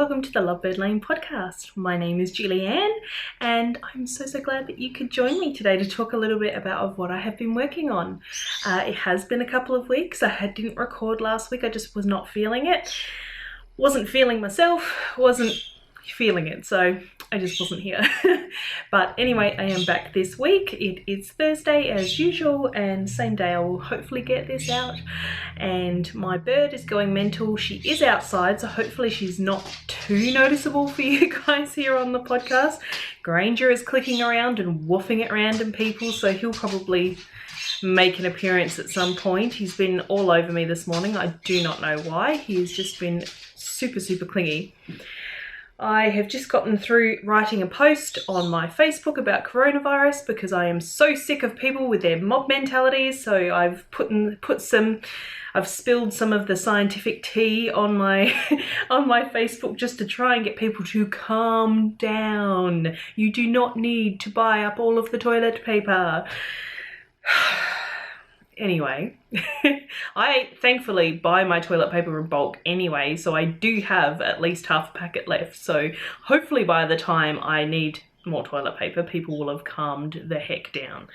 welcome to the Lovebird Lane podcast. My name is Julianne and I'm so glad that you could join me today to talk a little bit about what I have been working on. It has been a couple of weeks. I didn't record last week. I just was not feeling it. Wasn't feeling myself, wasn't feeling it, so I just wasn't here. But anyway, I am back this week. It is Thursday as usual, and same day I will hopefully get this out. And my bird is going mental. She is outside, so hopefully she's not too noticeable for you guys here on the podcast. Granger is clicking around and woofing at random people, so he'll probably make an appearance at some point. He's been all over me this morning. I do not know why. He's just been super clingy. I have just gotten through writing a post on my Facebook about coronavirus because I am so sick of people with their mob mentalities. So I've I've spilled some of the scientific tea on my on my Facebook just to try and get people to calm down. You do not need to buy up all of the toilet paper. Anyway, I thankfully buy my toilet paper in bulk anyway, so I do have at least half a packet left. So hopefully by the time I need more toilet paper, people will have calmed the heck down.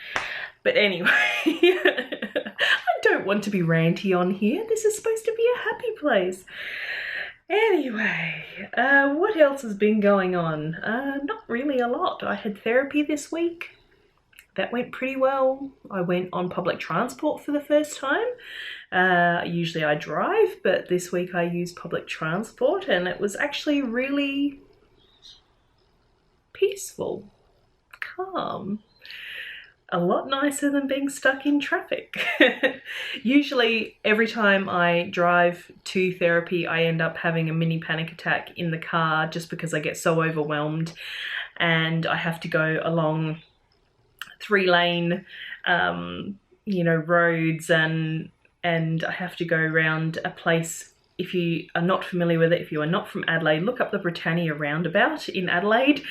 But anyway, I don't want to be ranty on here. This is supposed to be a happy place. Anyway, what else has been going on? Not really a lot. I had therapy this week. That went pretty well. I went on public transport for the first time. Usually I drive, but this week I used public transport and it was actually really peaceful, calm. A lot nicer than being stuck in traffic. Usually every time I drive to therapy, I end up having a mini panic attack in the car just because I get so overwhelmed and I have to go along 3-lane roads and I have to go around a place. If you are not familiar with it, if you are not from Adelaide, look up the Britannia roundabout in Adelaide,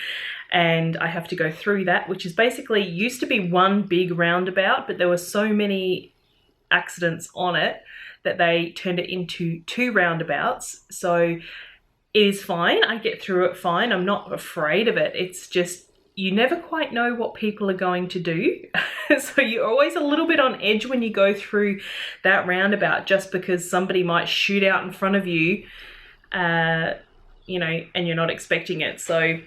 and I have to go through that, which is basically used to be one big roundabout, but there were so many accidents on it that they turned it into 2 roundabouts. So it is fine. I get through it fine. I'm not afraid of it. It's just you never quite know what people are going to do. So you're always a little bit on edge when you go through that roundabout just because somebody might shoot out in front of you, and you're not expecting it. So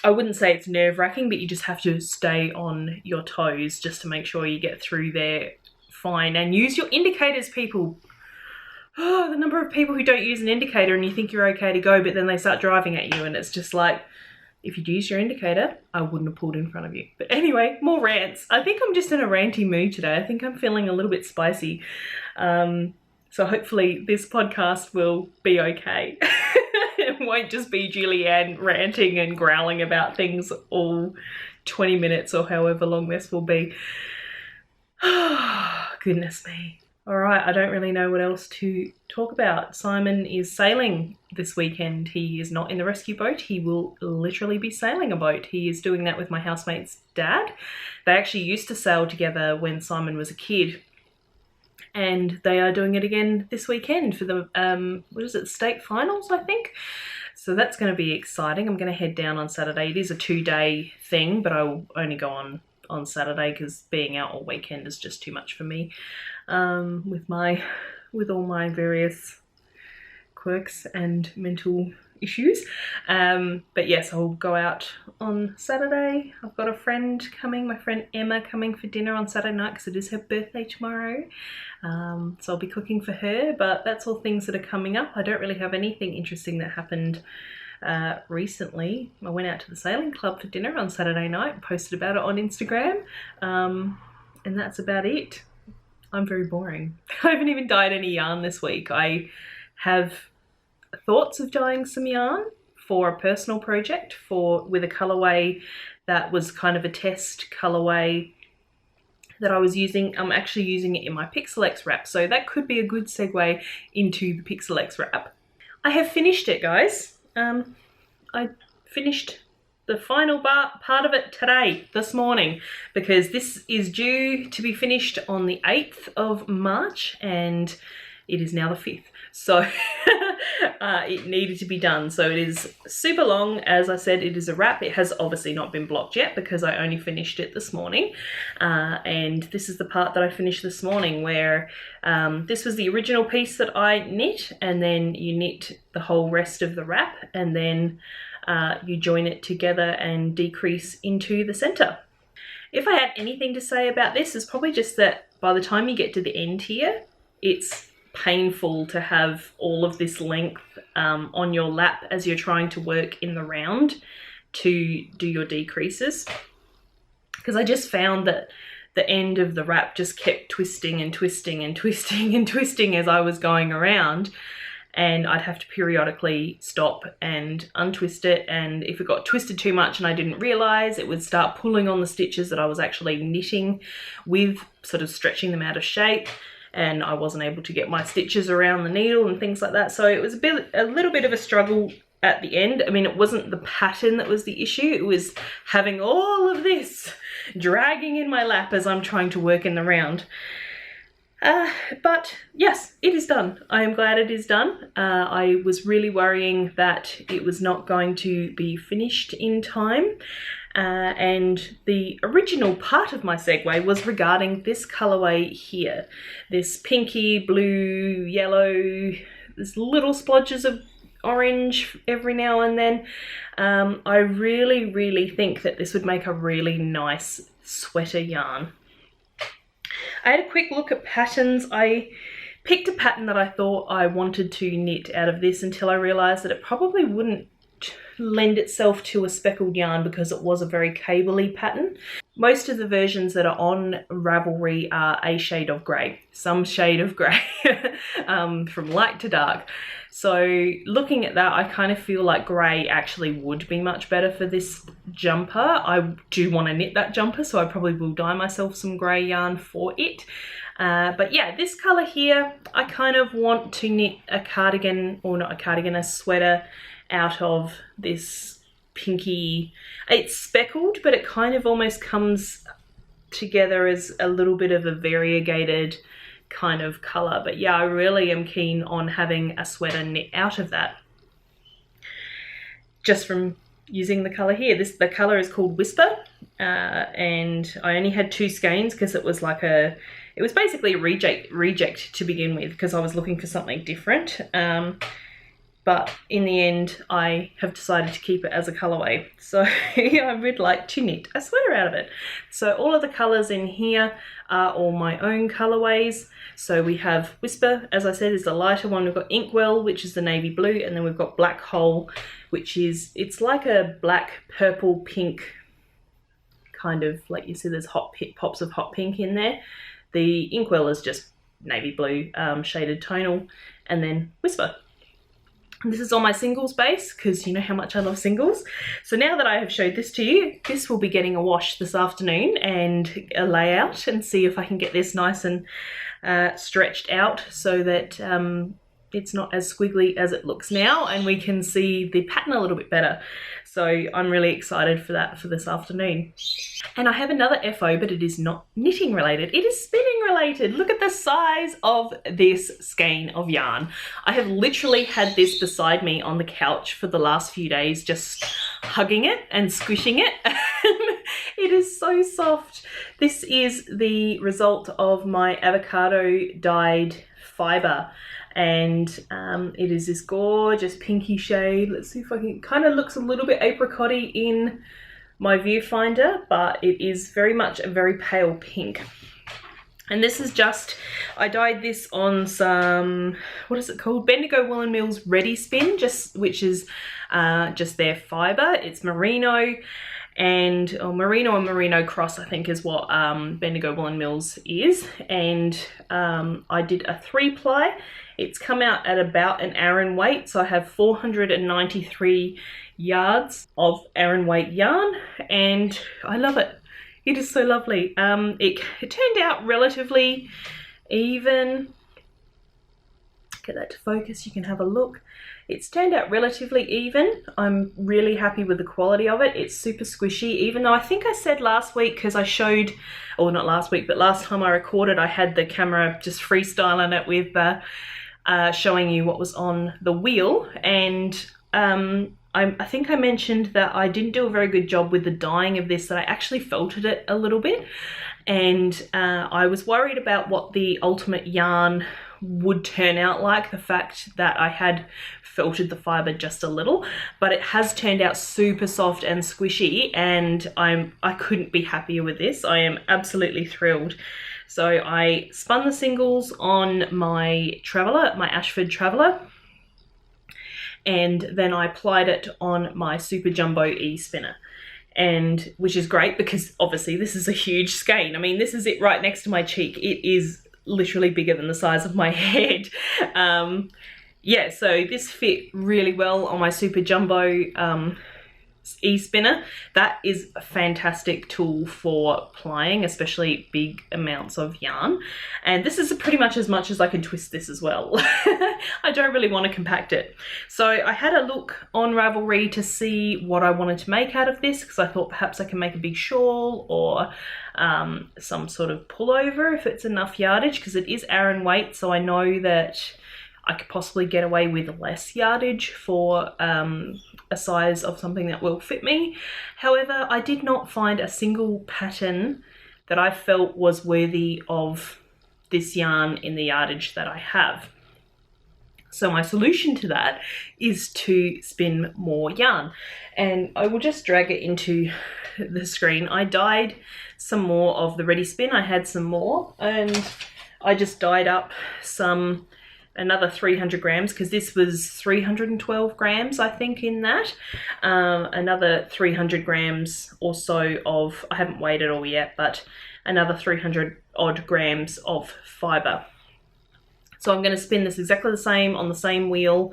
I wouldn't say it's nerve-wracking, but you just have to stay on your toes just to make sure you get through there fine. And use your indicators, people. Oh, the number of people who don't use an indicator and you think you're okay to go, but then they start driving at you and it's just like, if you'd used your indicator, I wouldn't have pulled in front of you. But anyway, more rants. I think I'm just in a ranty mood today. I think I'm feeling a little bit spicy. So hopefully this podcast will be okay. It won't just be Julianne ranting and growling about things all 20 minutes or however long this will be. Oh, goodness me. All right, I don't really know what else to talk about. Simon is sailing this weekend. He is not in the rescue boat. He will literally be sailing a boat. He is doing that with my housemate's dad. They actually used to sail together when Simon was a kid. And they are doing it again this weekend for the, state finals, I think. So that's going to be exciting. I'm going to head down on Saturday. It is a 2-day thing, but I will only go on Saturday because being out all weekend is just too much for me. With all my various quirks and mental issues. But yes, I'll go out on Saturday. I've got a friend coming, my friend Emma, coming for dinner on Saturday night because it is her birthday tomorrow. So I'll be cooking for her, but that's all things that are coming up. I don't really have anything interesting that happened recently. I went out to the sailing club for dinner on Saturday night, posted about it on Instagram, and that's about it. I'm very boring. I haven't even dyed any yarn this week. I have thoughts of dyeing some yarn for a personal project with a colourway that was kind of a test colourway that I was using. I'm actually using it in my Pixelex wrap, so that could be a good segue into the Pixelex wrap. I have finished it, guys. I finished the final part of it this morning, because this is due to be finished on the 8th of March and it is now the 5th. So it needed to be done. So it is super long. As I said, it is a wrap. It has obviously not been blocked yet because I only finished it this morning. And this is the part that I finished this morning where this was the original piece that I knit, and then you knit the whole rest of the wrap, and then you join it together and decrease into the center. If I had anything to say about this, it's probably just that by the time you get to the end here, it's painful to have all of this length on your lap as you're trying to work in the round to do your decreases. Because I just found that the end of the wrap just kept twisting and twisting and twisting and twisting as I was going around, and I'd have to periodically stop and untwist it, and if it got twisted too much and I didn't realize, it would start pulling on the stitches that I was actually knitting with, sort of stretching them out of shape, and I wasn't able to get my stitches around the needle and things like that. So it was a little bit of a struggle at the end. I mean, it wasn't the pattern that was the issue, it was having all of this dragging in my lap as I'm trying to work in the round. But yes, it is done. I am glad it is done. I was really worrying that it was not going to be finished in time. And the original part of my segue was regarding this colorway here. This pinky, blue, yellow, there's little splodges of orange every now and then. I really think that this would make a really nice sweater yarn. I had a quick look at patterns. I picked a pattern that I thought I wanted to knit out of this until I realized that it probably wouldn't lend itself to a speckled yarn because it was a very cable-y pattern. Most of the versions that are on Ravelry are a shade of grey, some shade of grey, from light to dark. So looking at that, I kind of feel like grey actually would be much better for this jumper. I do want to knit that jumper, so I probably will dye myself some grey yarn for it. But yeah, this colour here, I kind of want to knit a cardigan, or not a cardigan, a sweater out of this pinky. It's speckled, but it kind of almost comes together as a little bit of a variegated kind of colour. But yeah, I really am keen on having a sweater knit out of that, just from using the colour here. The colour is called Whisper, and I only had 2 skeins because it was like it was basically a reject to begin with, because I was looking for something different. But in the end, I have decided to keep it as a colourway. So I would like to knit a sweater out of it. So all of the colours in here are all my own colourways. So we have Whisper, as I said, is the lighter one. We've got Inkwell, which is the navy blue, and then we've got Black Hole, which is, it's like a black, purple, pink, kind of, like you see there's pops of hot pink in there. The Inkwell is just navy blue, shaded tonal, and then Whisper. This is on my singles base, because you know how much I love singles. So now that I have showed this to you, this will be getting a wash this afternoon and a layout, and see if I can get this nice and stretched out so that it's not as squiggly as it looks now, and we can see the pattern a little bit better. So I'm really excited for that for this afternoon. And I have another FO, but it is not knitting related. It is spinning related. Look at the size of this skein of yarn. I have literally had this beside me on the couch for the last few days, just hugging it and squishing it. It is so soft. This is the result of my avocado dyed fibre. And it is this gorgeous pinky shade. Let's see if I can, kind of looks a little bit apricot-y in my viewfinder, but it is very much a very pale pink. And this is just, I dyed this on some, what is it called? Bendigo Woolen Mills Ready Spin, which is just their fibre. It's merino, and merino and merino cross, I think, is what Bendigo Woolen Mills is. And I did a 3-ply. It's come out at about an Aran weight, so I have 493 yards of Aran weight yarn, and I love it. It is so lovely. It turned out relatively even. Get that to focus, you can have a look. It's turned out relatively even. I'm really happy with the quality of it. It's super squishy, even though I think I said last week, because I showed, or not last week, but last time I recorded, I had the camera just freestyling it with showing you what was on the wheel, and I think I mentioned that I didn't do a very good job with the dyeing of this, that I actually felted it a little bit, and I was worried about what the ultimate yarn would turn out like, the fact that I had felted the fibre just a little, but it has turned out super soft and squishy, and I couldn't be happier with this. I am absolutely thrilled. So I spun the singles on my Traveller, my Ashford Traveller, and then I applied it on my Super Jumbo e-spinner, and which is great because obviously this is a huge skein. I mean, this is it right next to my cheek. It is literally bigger than the size of my head. Yeah, so this fit really well on my Super Jumbo e-spinner. That is a fantastic tool for plying, especially big amounts of yarn. And this is pretty much as I can twist this as well. I don't really want to compact it. So I had a look on Ravelry to see what I wanted to make out of this, because I thought perhaps I can make a big shawl or some sort of pullover if it's enough yardage, because it is Aran weight, so I know that I could possibly get away with less yardage for a size of something that will fit me. However, I did not find a single pattern that I felt was worthy of this yarn in the yardage that I have. So my solution to that is to spin more yarn, and I will just drag it into the screen. I dyed some more of the Ready Spin. I had some more, and I just dyed up another 300 grams, because this was 312 grams I think in that. Another 300 grams or so of, I haven't weighed it all yet, but another 300 odd grams of fibre. So I'm going to spin this exactly the same on the same wheel,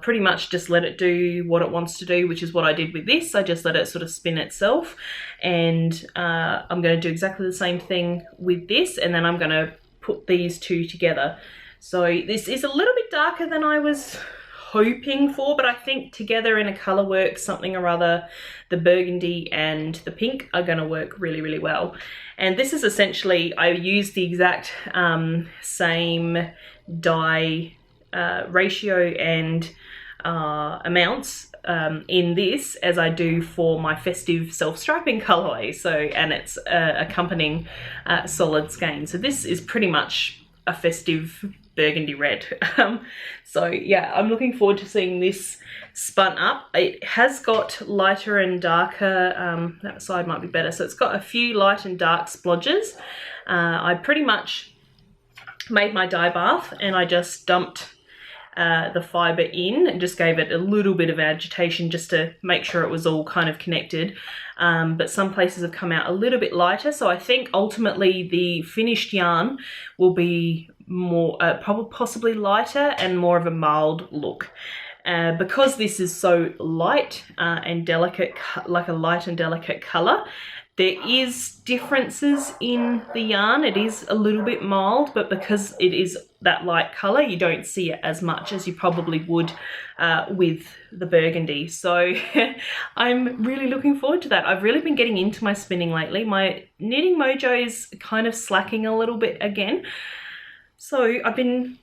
pretty much just let it do what it wants to do, which is what I did with this. I just let it sort of spin itself, and I'm going to do exactly the same thing with this, and then I'm going to put these two together. So this is a little bit darker than I was hoping for, but I think together in a colour work, something or other, the burgundy and the pink are going to work really, really well. And this is essentially, I use the exact same dye ratio and amounts in this as I do for my festive self-striping colourway. So, and it's accompanying solid skein. So this is pretty much a festive burgundy red. So yeah, I'm looking forward to seeing this spun up. It has got lighter and darker, that side might be better. So it's got a few light and dark splodges. I pretty much made my dye bath, and I just dumped the fibre in and just gave it a little bit of agitation just to make sure it was all kind of connected. But some places have come out a little bit lighter, so I think ultimately the finished yarn will be more possibly lighter and more of a mild look. Because this is so light and delicate, like a light and delicate colour, there is differences in the yarn. It is a little bit mild, but because it is that light colour, you don't see it as much as you probably would with the burgundy. So I'm really looking forward to that. I've really been getting into my spinning lately. My knitting mojo is kind of slacking a little bit again. So I've been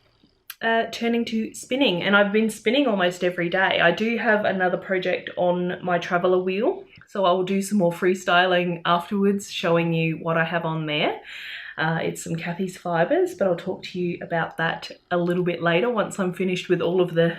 turning to spinning, and I've been spinning almost every day. I do have another project on my Traveller wheel, so I will do some more freestyling afterwards, showing you what I have on there. It's some Kathy's fibres, but I'll talk to you about that a little bit later once I'm finished with all of the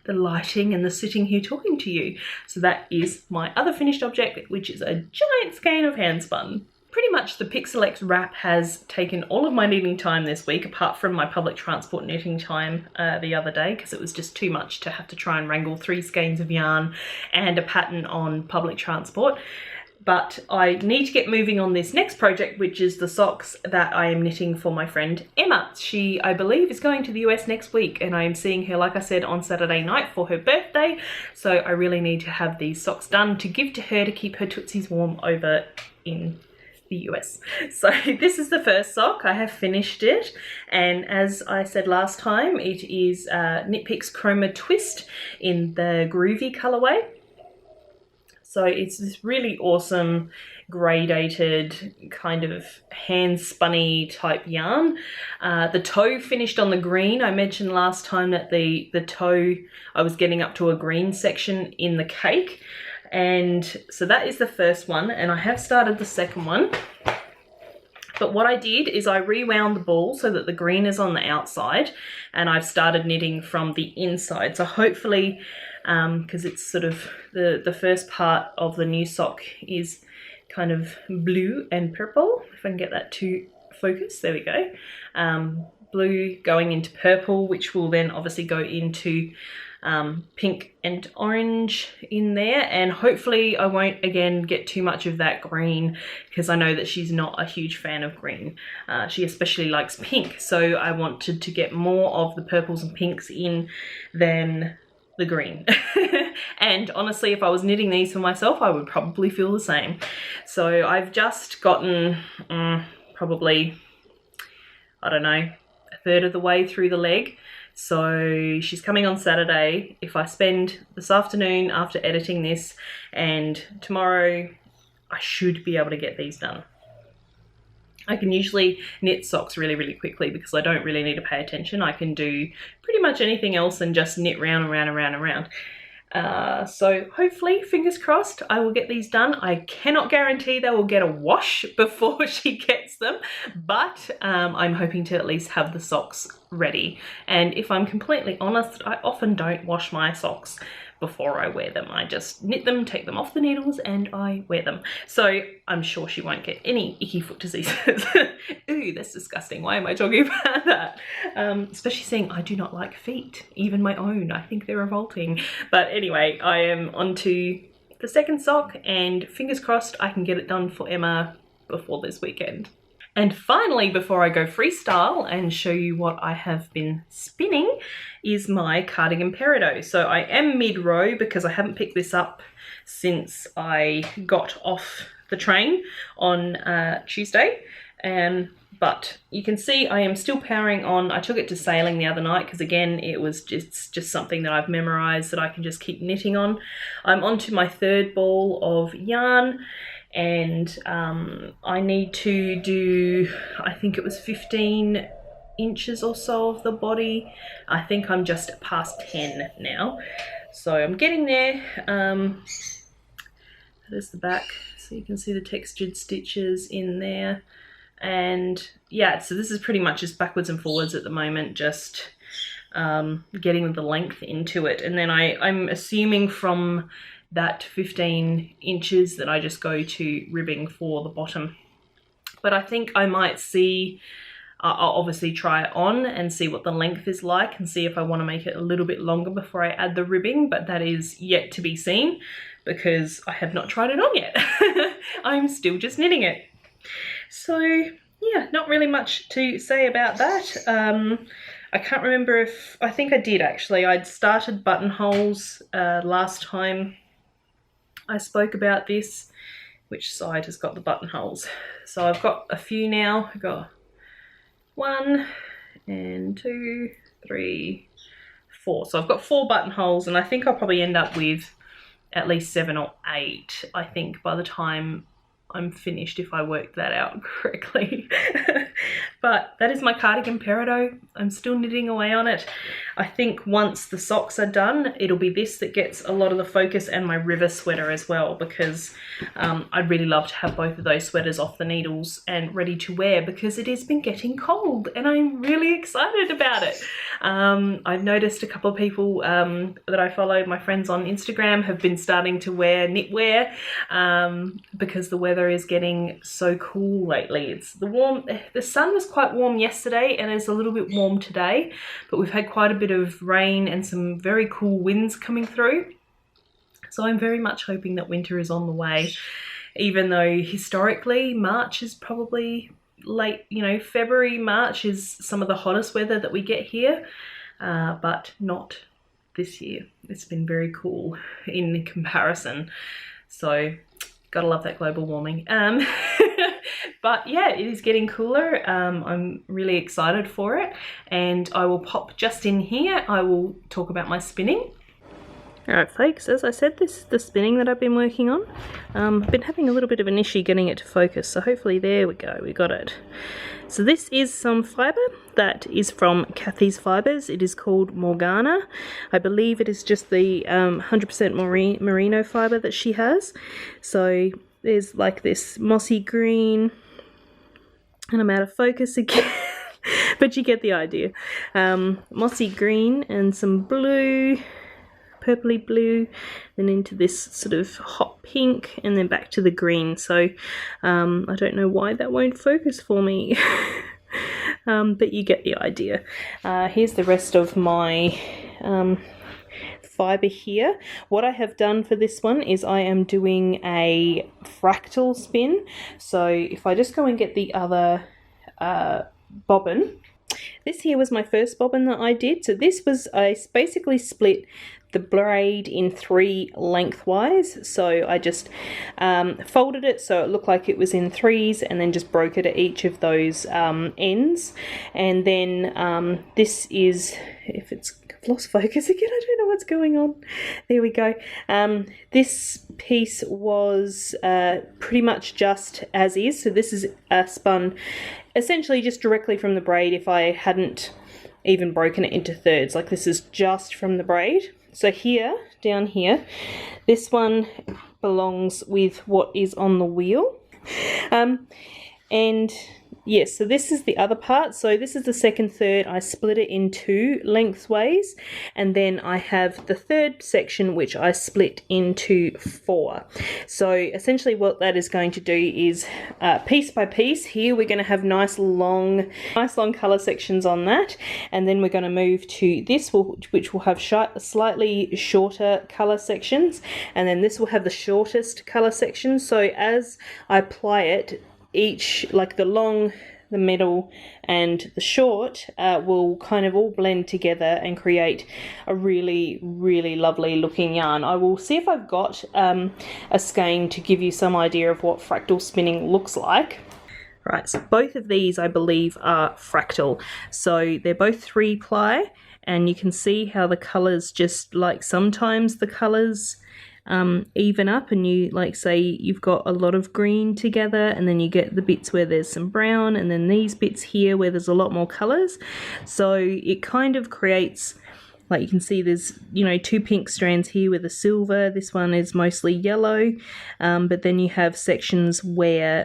lighting and the sitting here talking to you. So that is my other finished object, which is a giant skein of hand spun. Pretty much the Pixelex wrap has taken all of my knitting time this week, apart from my public transport knitting time the other day, because it was just too much to have to try and wrangle 3 skeins of yarn and a pattern on public transport. But I need to get moving on this next project, which is the socks that I am knitting for my friend Emma. She, I believe, is going to the US next week, and I am seeing her, like I said, on Saturday night for her birthday. So I really need to have these socks done to give to her to keep her tootsies warm over in the US. So this is the first sock. I have finished it, and as I said last time, it is Knit Picks Chroma Twist in the Groovy colorway. So it's this really awesome gradated kind of hand spunny type yarn. The toe finished on the green. I mentioned last time that the toe, I was getting up to a green section in the cake. And so that is the first one, and I have started the second one. But what I did is I rewound the ball so that the green is on the outside, and I've started knitting from the inside. So hopefully, because it's sort of the first part of the new sock is kind of blue and purple. If I can get that to focus, there we go. Blue going into purple, which will then obviously go into pink and orange in there, and hopefully I won't again get too much of that green, because I know that she's not a huge fan of green. She especially likes pink, so I wanted to get more of the purples and pinks in than the green. And honestly, if I was knitting these for myself, I would probably feel the same. So I've just gotten probably, I don't know, a third of the way through the leg. So she's coming on Saturday. If I spend this afternoon after editing this and tomorrow, I should be able to get these done. I can usually knit socks really, really quickly because I don't really need to pay attention. I can do pretty much anything else and just knit round and round and round and round. So hopefully, fingers crossed, I will get these done. I cannot guarantee they will get a wash before she gets them, but I'm hoping to at least have the socks ready. And if I'm completely honest, I often don't wash my socks before I wear them. I just knit them, take them off the needles, and I wear them. So I'm sure she won't get any icky foot diseases. Ooh, that's disgusting. Why am I talking about that? Especially seeing I do not like feet, even my own. I think they're revolting. But anyway, I am onto the second sock, and fingers crossed I can get it done for Emma before this weekend. And finally, before I go freestyle and show you what I have been spinning, is my Cardigan Péridot. So I am mid-row because I haven't picked this up since I got off the train on Tuesday. But you can see I am still powering on. I took it to sailing the other night because, again, it was just something that I've memorized that I can just keep knitting on. I'm onto my third ball of yarn. And I need to do, I think it was 15 inches or so of the body. I think I'm just past 10 now. So I'm getting there. There's the back, so you can see the textured stitches in there. And yeah, so this is pretty much just backwards and forwards at the moment, just getting the length into it. And then I'm assuming from that 15 inches that I just go to ribbing for the bottom. But I think I might see, I'll obviously try it on and see what the length is like and see if I want to make it a little bit longer before I add the ribbing, but that is yet to be seen because I have not tried it on yet. I'm still just knitting it. So yeah, not really much to say about that. I can't remember if, I think I did actually. I'd started buttonholes last time I spoke about this, which side has got the buttonholes. So I've got a few now. I've got 1 and 2, 3, 4. So I've got 4 buttonholes, and I think I'll probably end up with at least 7 or 8, I think, by the time I'm finished, if I worked that out correctly. But that is my Cardigan Péridot. I'm still knitting away on it. I think once the socks are done, it'll be this that gets a lot of the focus, and my river sweater as well, because I'd really love to have both of those sweaters off the needles and ready to wear, because it has been getting cold and I'm really excited about it. I've noticed a couple of people that I follow, my friends on Instagram, have been starting to wear knitwear because the weather is getting so cool lately. It's the sun was quite warm yesterday and it's a little bit warm today, but we've had quite a bit of rain and some very cool winds coming through. So I'm very much hoping that winter is on the way, even though historically March is probably late, you know, February, March is some of the hottest weather that we get here, but not this year. It's been very cool in comparison. So gotta love that global warming. But yeah, it is getting cooler. I'm really excited for it, and I will pop just in here. I will talk about my spinning. Alright folks, as I said, this is the spinning that I've been working on. I've been having a little bit of an issue getting it to focus, so hopefully there we go, we got it. So this is some fibre that is from Kathy's Fibres. It is called Morgana. I believe it is just the 100% merino fibre that she has. So there's like this mossy green, and I'm out of focus again. But you get the idea. Mossy green and some blue, purpley blue, then into this sort of hot pink, and then back to the green. So I don't know why that won't focus for me. But you get the idea. Here's the rest of my fibre here. What I have done for this one is I am doing a fractal spin. So if I just go and get the other bobbin. This here was my first bobbin that I did. So this was, I basically split the braid in 3 lengthwise. So I just folded it so it looked like it was in 3s, and then just broke it at each of those ends. And then this is, if it's lost focus again, I don't know what's going on. There we go. This piece was pretty much just as is. So this is spun essentially just directly from the braid if I hadn't even broken it into thirds. Like this is just from the braid. So here, down here, this one belongs with what is on the wheel. And yes, so this is the other part. So this is the second third. I split it in 2 lengthways, and then I have the third section which I split into 4. So essentially what that is going to do is piece by piece. Here we're going to have nice long color sections on that, and then we're going to move to this which will have slightly shorter color sections, and then this will have the shortest color sections. So as I apply it, each, like the long, the middle and the short will kind of all blend together and create a really lovely looking yarn. I will see if I've got a skein to give you some idea of what fractal spinning looks like. Right, so both of these I believe are fractal. So they're both 3-ply, and you can see how the colours just, like, sometimes the colours even up, and you, like, say you've got a lot of green together, and then you get the bits where there's some brown, and then these bits here where there's a lot more colors. So it kind of creates, like, you can see there's, you know, 2 pink strands here with a silver. This one is mostly yellow, but then you have sections where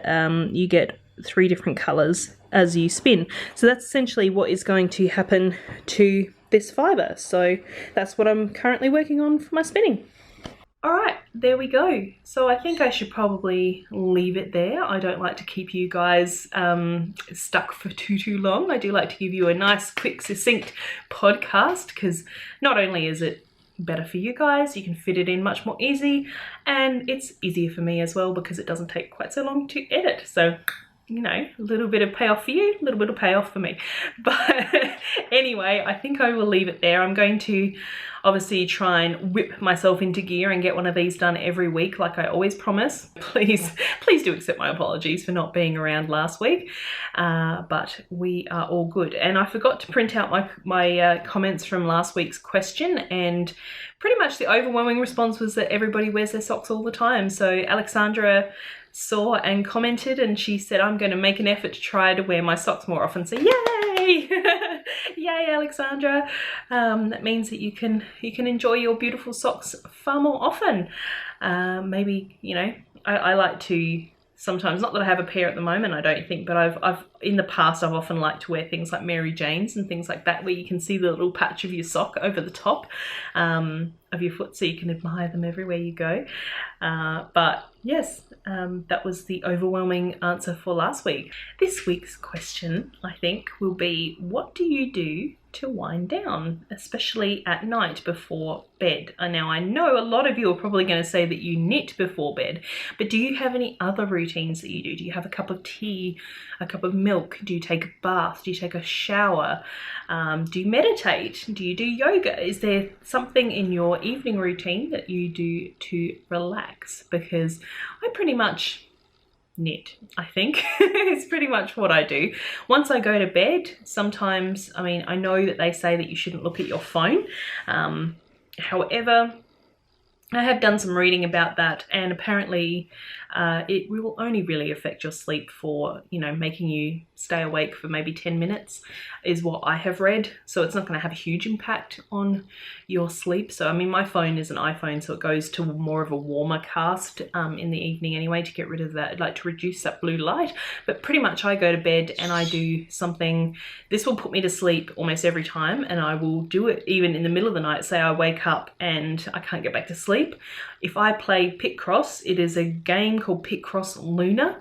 you get 3 different colors as you spin. So that's essentially what is going to happen to this fiber. So that's what I'm currently working on for my spinning. Alright, there we go. So I think I should probably leave it there. I don't like to keep you guys stuck for too long. I do like to give you a nice, quick, succinct podcast, because not only is it better for you guys, you can fit it in much more easy, and it's easier for me as well because it doesn't take quite so long to edit. So, you know, a little bit of payoff for you, a little bit of payoff for me. But anyway, I think I will leave it there. I'm going to obviously try and whip myself into gear and get one of these done every week like I always promise. Please do accept my apologies for not being around last week, but we are all good. And I forgot to print out my comments from last week's question, and pretty much the overwhelming response was that everybody wears their socks all the time. So Alexandra saw and commented, and she said, I'm going to make an effort to try to wear my socks more often. So yay! Yay, Alexandra. That means that you can enjoy your beautiful socks far more often. Maybe, you know, I like to sometimes, not that I have a pair at the moment, I don't think, but I've in the past I've often liked to wear things like Mary Jane's and things like that, where you can see the little patch of your sock over the top of your foot, so you can admire them everywhere you go. But yes, that was the overwhelming answer for last week. This week's question, I think, will be, what do you do to wind down, especially at night before bed? Now, I know a lot of you are probably going to say that you knit before bed, but do you have any other routines that you do? Do you have a cup of tea, a cup of milk? Do you take a bath? Do you take a shower? Do you meditate? Do you do yoga? Is there something in your evening routine that you do to relax? Because I pretty much knit, I think. It's pretty much what I do. Once I go to bed, sometimes, I mean, I know that they say that you shouldn't look at your phone. However, I have done some reading about that, and apparently it will only really affect your sleep for, you know, making you stay awake for maybe 10 minutes is what I have read. So it's not going to have a huge impact on your sleep. So, I mean, my phone is an iPhone, so it goes to more of a warmer cast in the evening anyway to get rid of that, like to reduce that blue light. But pretty much I go to bed and I do something. This will put me to sleep almost every time, and I will do it even in the middle of the night. Say I wake up and I can't get back to sleep. If I play Picross, it is a game called Picross Luna.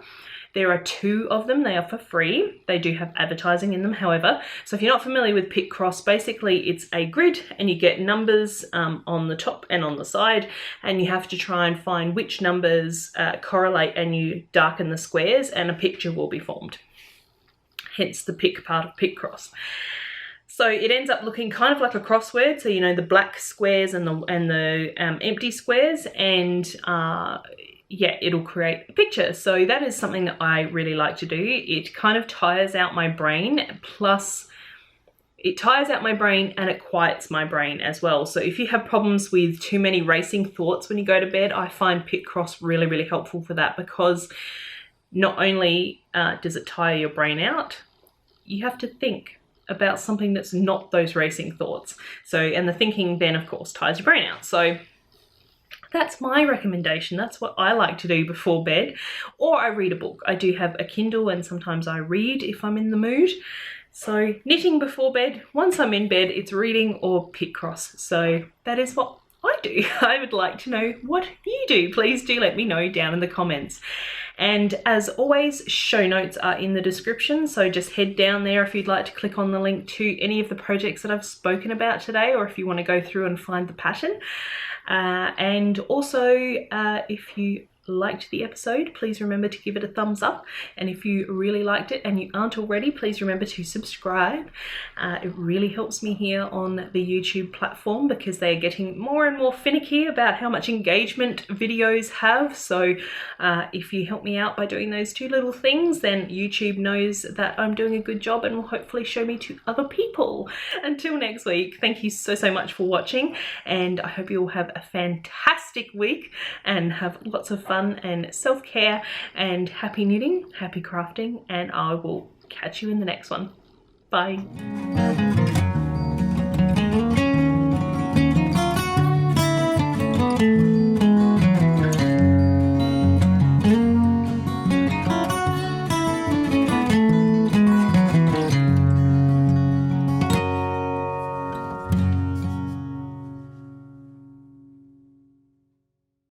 There are 2 of them. They are for free. They do have advertising in them, however. So if you're not familiar with Picross, basically it's a grid and you get numbers on the top and on the side, and you have to try and find which numbers correlate, and you darken the squares and a picture will be formed. Hence the pick part of Picross. So it ends up looking kind of like a crossword. So, you know, the black squares and the empty squares, and yeah, it'll create a picture. So that is something that I really like to do. It kind of tires out my brain, plus it tires out my brain and it quiets my brain as well. So if you have problems with too many racing thoughts when you go to bed, I find Picross really, really helpful for that, because not only does it tire your brain out, you have to think about something that's not those racing thoughts. So, and the thinking then of course tires your brain out. So that's my recommendation. That's what I like to do before bed. Or I read a book. I do have a Kindle and sometimes I read if I'm in the mood. So knitting before bed. Once I'm in bed, it's reading or Picross. So that is what I do. I would like to know what you do. Please do let me know down in the comments. And as always, show notes are in the description, so just head down there if you'd like to click on the link to any of the projects that I've spoken about today, or if you want to go through and find the pattern. And also, if you liked the episode, please remember to give it a thumbs up, and if you really liked it and you aren't already, please remember to subscribe. It really helps me here on the YouTube platform, because they're getting more and more finicky about how much engagement videos have. So if you help me out by doing those 2 little things, then YouTube knows that I'm doing a good job and will hopefully show me to other people. Until next week, thank you so much for watching, and I hope you all have a fantastic week and have lots of fun and self-care and happy knitting, happy crafting, and I will catch you in the next one. Bye.